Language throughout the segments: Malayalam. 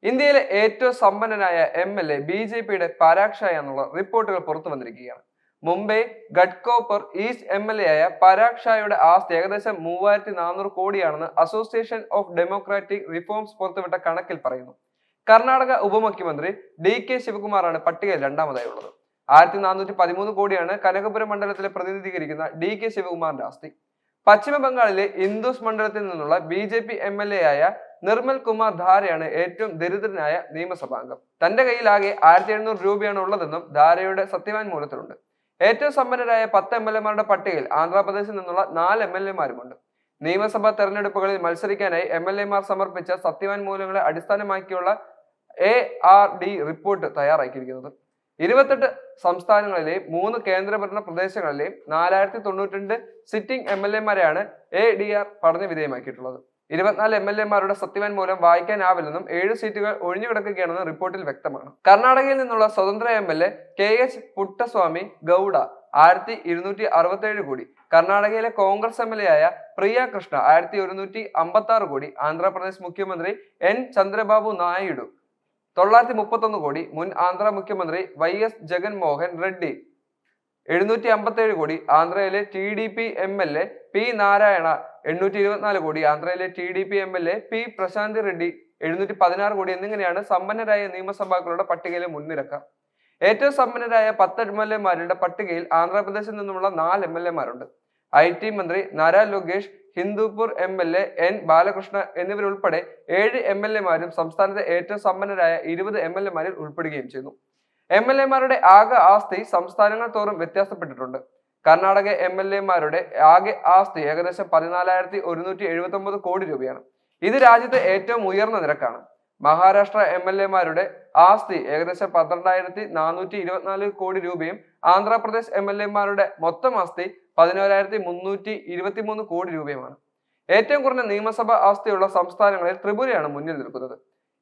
ഇന്ത്യയിലെ ഏറ്റവും സമ്പന്നനായ MLA BJPയുടെ പരാഗ് ഷാ എന്നുള്ള റിപ്പോർട്ടുകൾ പുറത്തു വന്നിരിക്കുകയാണ്. മുംബൈ ഗഡ്കോപ്പർ ഈസ്റ്റ് MLA ആയ പരാഗ് ഷായുടെ ആസ്തി ഏകദേശം 3400 കോടിയാണെന്ന് അസോസിയേഷൻ ഓഫ് ഡെമോക്രാറ്റിക് റിഫോംസ് പുറത്തുവിട്ട കണക്കിൽ പറയുന്നു. കർണാടക ഉപമുഖ്യമന്ത്രി DK ശിവകുമാറാണ് പട്ടികയിൽ രണ്ടാമതായി ഉള്ളത്. 1413 കോടിയാണ് കനകപുരം മണ്ഡലത്തിലെ പ്രതിനിധീകരിക്കുന്ന DK ശിവകുമാറിന്റെ ആസ്തി. പശ്ചിമ ബംഗാളിലെ ഇൻദൂസ് മണ്ഡലത്തിൽ നിന്നുള്ള BJP MLA ആയ നിർമ്മൽ കുമാർ ധാരയാണ് ഏറ്റവും ദരിദ്രനായ നിയമസഭാംഗം. തന്റെ കയ്യിൽ ആകെ 1700 രൂപയാണ് ഉള്ളതെന്നും ധാരയുടെ സത്യവാങ്മൂലത്തിലുണ്ട്. ഏറ്റവും സമ്പന്നരായ 10 MLA മാരുടെ പട്ടികയിൽ ആന്ധ്രാപ്രദേശിൽ നിന്നുള്ള 4 MLA മാരുമുണ്ട്. നിയമസഭാ തെരഞ്ഞെടുപ്പുകളിൽ മത്സരിക്കാനായി MLA മാർ സമർപ്പിച്ച സത്യവാങ്മൂലങ്ങളെ അടിസ്ഥാനമാക്കിയുള്ള ARD റിപ്പോർട്ട് തയ്യാറാക്കിയിരിക്കുന്നത്. 28 സംസ്ഥാനങ്ങളിലെയും 3 കേന്ദ്രഭരണ പ്രദേശങ്ങളിലെയും 4092 സിറ്റിംഗ് MLA മാരെയാണ് ADR പഠന വിധേയമാക്കിയിട്ടുള്ളത്. 24 MLA മാരുടെ സത്യവാങ്മൂലം വായിക്കാനാവില്ലെന്നും 7 സീറ്റുകൾ ഒഴിഞ്ഞുകിടക്കുകയാണെന്നും റിപ്പോർട്ടിൽ വ്യക്തമാണ്. കർണാടകയിൽ നിന്നുള്ള സ്വതന്ത്ര MLA KH പുട്ടസ്വാമി ഗൌഡ 1267 കോടി, കർണാടകയിലെ കോൺഗ്രസ് MLA ആയ പ്രിയ കൃഷ്ണ 1156 കോടി, ആന്ധ്രാപ്രദേശ് മുഖ്യമന്ത്രി N ചന്ദ്രബാബു നായിഡു 931 കോടി, മുൻ ആന്ധ്ര മുഖ്യമന്ത്രി YS ജഗൻമോഹൻ റെഡ്ഡി 757 കോടി, ആന്ധ്രയിലെ TDP MLA P നാരായണ 824 കോടി, ആന്ധ്രയിലെ TDP MLA P പ്രശാന്തി റെഡ്ഡി 716 കോടി എന്നിങ്ങനെയാണ് സമ്പന്നരായ നിയമസഭാക്കളുടെ പട്ടികയിലെ മുൻനിരക്കാർ. ഏറ്റവും സമ്പന്നരായ 10 MLA മാരുടെ പട്ടികയിൽ ആന്ധ്രാപ്രദേശിൽ നിന്നുള്ള 4 MLA മാരുണ്ട്. IT മന്ത്രി നര ലോകേഷ്, ഹിന്ദുപൂർ MLA N ബാലകൃഷ്ണ എന്നിവരുൾപ്പെടെ 7 MLA മാരും സംസ്ഥാനത്തെ ഏറ്റവും സമ്പന്നരായ 20 MLA മാരിൽ ഉൾപ്പെടുകയും ചെയ്യുന്നു. MLA മാരുടെ ആകെ ആസ്തി സംസ്ഥാനങ്ങൾ തോറും വ്യത്യാസപ്പെട്ടിട്ടുണ്ട്. കർണാടക MLA മാരുടെ ആകെ ആസ്തി ഏകദേശം 14,179 കോടി രൂപയാണ്. ഇത് രാജ്യത്തെ ഏറ്റവും ഉയർന്ന നിരക്കാണ്. മഹാരാഷ്ട്ര MLA മാരുടെ ആസ്തി ഏകദേശം 12,424 കോടി രൂപയും ആന്ധ്രാപ്രദേശ് MLA മാരുടെ മൊത്തം ആസ്തി 11,323 കോടി രൂപയുമാണ്. ഏറ്റവും കുറഞ്ഞ നിയമസഭാ ആസ്തിയുള്ള സംസ്ഥാനങ്ങളിൽ ത്രിപുരയാണ് മുന്നിൽ നിൽക്കുന്നത്.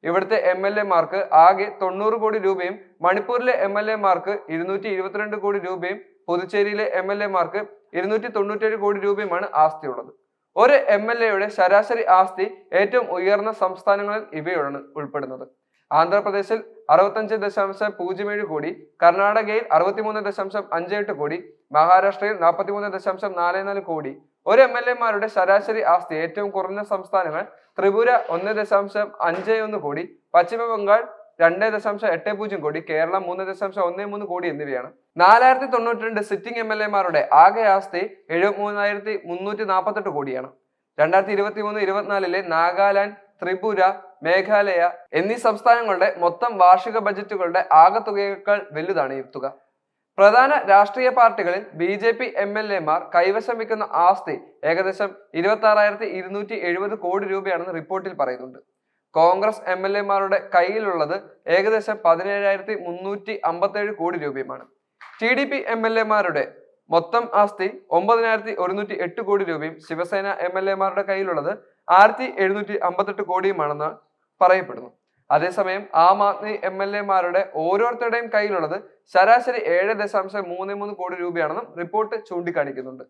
ഇവിടുത്തെ MLA മാർക്ക് ആകെ 90 കോടി രൂപയും മണിപ്പൂരിലെ MLA മാർക്ക് 222 കോടി രൂപയും പുതുച്ചേരിയിലെ MLA മാർക്ക് 297 കോടി രൂപയുമാണ് ആസ്തിയുള്ളത്. ഒരു MLA യുടെ ശരാശരി ആസ്തി ഏറ്റവും ഉയർന്ന സംസ്ഥാനങ്ങളിൽ ഇവയാണ് ഉൾപ്പെടുന്നത്. ആന്ധ്രാപ്രദേശിൽ 65.07 കോടി, കർണാടകയിൽ 63.58 കോടി, മഹാരാഷ്ട്രയിൽ 43.44 കോടി. ഒരു MLA മാരുടെ ശരാശരി ആസ്തി ഏറ്റവും കുറഞ്ഞ സംസ്ഥാനങ്ങൾ ത്രിപുര 1.51 കോടി, പശ്ചിമ ബംഗാൾ 2.80 കോടി, കേരളം 3.13 കോടി എന്നിവയാണ്. 4092 സിറ്റിംഗ് MLA മാരുടെ ആകെ ആസ്തി 73,348 കോടിയാണ്. 2023-24 നാഗാലാൻഡ്, ത്രിപുര, മേഘാലയ എന്നീ സംസ്ഥാനങ്ങളുടെ മൊത്തം വാർഷിക ബജറ്റുകളുടെ ആകെ തുകയേക്കാൾ വലുതാണ് ഈ തുക. പ്രധാന രാഷ്ട്രീയ പാർട്ടികളിൽ BJP MLA മാർ കൈവശം വയ്ക്കുന്ന ആസ്തി ഏകദേശം 26,270 കോടി രൂപയാണെന്ന് റിപ്പോർട്ടിൽ പറയുന്നുണ്ട്. കോൺഗ്രസ് MLA മാരുടെ കയ്യിലുള്ളത് ഏകദേശം 17,357 കോടി രൂപയുമാണ്. TDP MLA മാരുടെ മൊത്തം ആസ്തി 9,108 കോടി രൂപയും ശിവസേന MLA മാരുടെ കയ്യിലുള്ളത് 6,758 കോടിയുമാണെന്ന് പറയപ്പെടുന്നു. അതേസമയം ആം ആദ്മി MLA മാരുടെ ഓരോരുത്തരുടെയും കയ്യിലുള്ളത് ശരാശരി 7.33 കോടി രൂപയാണെന്നും റിപ്പോർട്ട് ചൂണ്ടിക്കാണിക്കുന്നുണ്ട്.